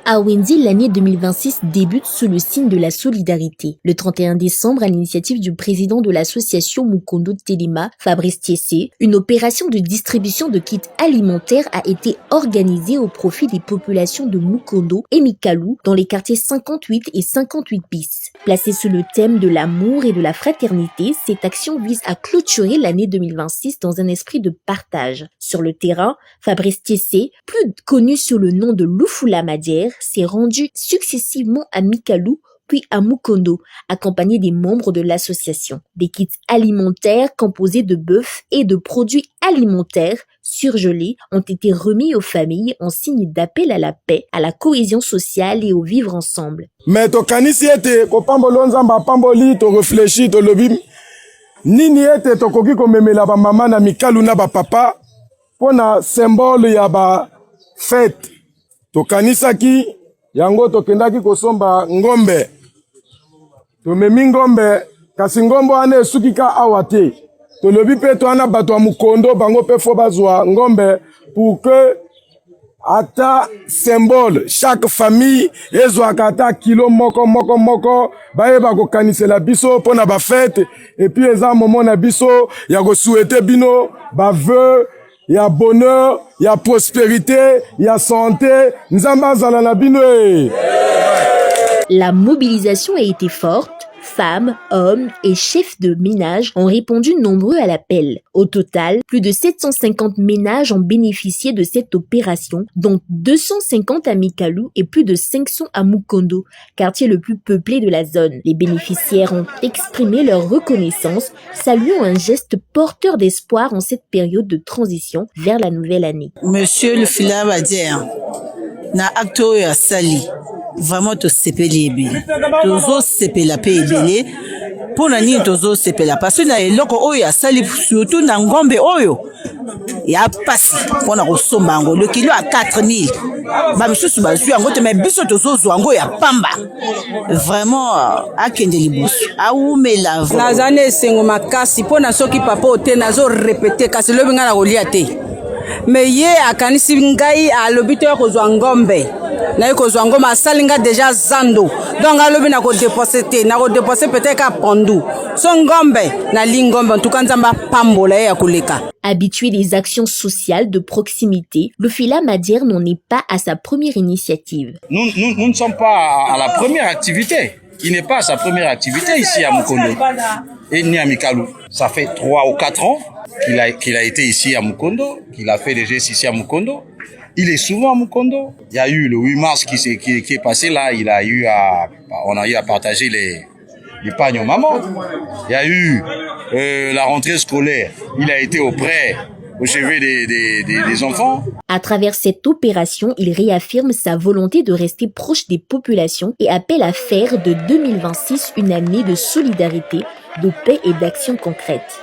À Wendy, l'année 2026 débute sous le signe de la solidarité. Le 31 décembre, à l'initiative du président de l'association Mukondo Telema, Fabrice Tiessé, une opération de distribution de kits alimentaires a été organisée au profit des populations de Mukondo et Mikalu dans les quartiers 58 et 58 bis. Placée sous le thème de l'amour et de la fraternité, cette action vise à clôturer l'année 2026 dans un esprit de partage. Sur le terrain, Fabrice Tiessé, plus connu sous le nom de Lufula Madière, s'est rendu successivement à Mikalu puis à Mukondo, accompagné des membres de l'association. Des kits alimentaires composés de bœuf et de produits alimentaires surgelés ont été remis aux familles en signe d'appel à la paix, à la cohésion sociale et au vivre ensemble. Mais tokanisi ete kopambolo nzamba pamboli to réfléchir to lobi nini ete tokoki komemela ba mama na Mikalu na ba papa pona symbole ya ba fête. Tokanisaki yango tokendaki kosomba ngombe. Tomemi ngombe kasi ngombo ane esukika awa te. Tolobi pe to ana bato ya Mukondo bango pe fo bazwa ngombe pour que ata symbole chaque famille ezwaka ata kilo moko bayeba kokanisela biso pona ba fête et puis eza moment na biso ya ko souhaiter bino ba vœux. Il y a bonheur, il y a prospérité, il y a santé. La mobilisation a été forte. Femmes, hommes et chefs de ménage ont répondu nombreux à l'appel. Au total, plus de 750 ménages ont bénéficié de cette opération, dont 250 à Mikalu et plus de 500 à Mukondo, quartier le plus peuplé de la zone. Les bénéficiaires ont exprimé leur reconnaissance, saluant un geste porteur d'espoir en cette période de transition vers la nouvelle année. Monsieur le Lufula Madière, na acto ya sali. Vraiment to sepeli ebele tozo sepela pe ebele pona nini tozo sepela parce que na eloko oyo asali surtout na ngombe oyo ya pasi pona kosomba ngo le kilo à 4000 ba misusu bazwi yango te mais biso tozo zwa ngo ya pamba vraiment akende liboso aumela nazane esengo makasi pona soki papa ote nazo répéter kasi lobi nga na kolia te mais ye akanisi ngai alobi to ya kozwa ngombe na kozwa ngoma asalinga déjà zando donc alobi na ko déposer te na ko déposer peut-être ka pondu so ngombe na lingombe en tout cas nzamba pambola ya koleka. Habitué des actions sociales de proximité, Lufula Madière n'en est pas à sa première initiative. Nous ne sommes pas à la première activité. Il n'est pas à sa première activité ici à Mukondo et ni à Mikalu. Ça fait 3 ou 4 ans qu'il a été ici à Mukondo, qu'il a fait des gestes ici à Mukondo. Il est souvent à Mukondo. Il y a eu le 8 mars qui est passé là, on a eu à partager les pagnes aux mamans. Il y a eu la rentrée scolaire. Il a été au chevet des enfants. À travers cette opération, il réaffirme sa volonté de rester proche des populations et appelle à faire de 2026 une année de solidarité, de paix et d'action concrète.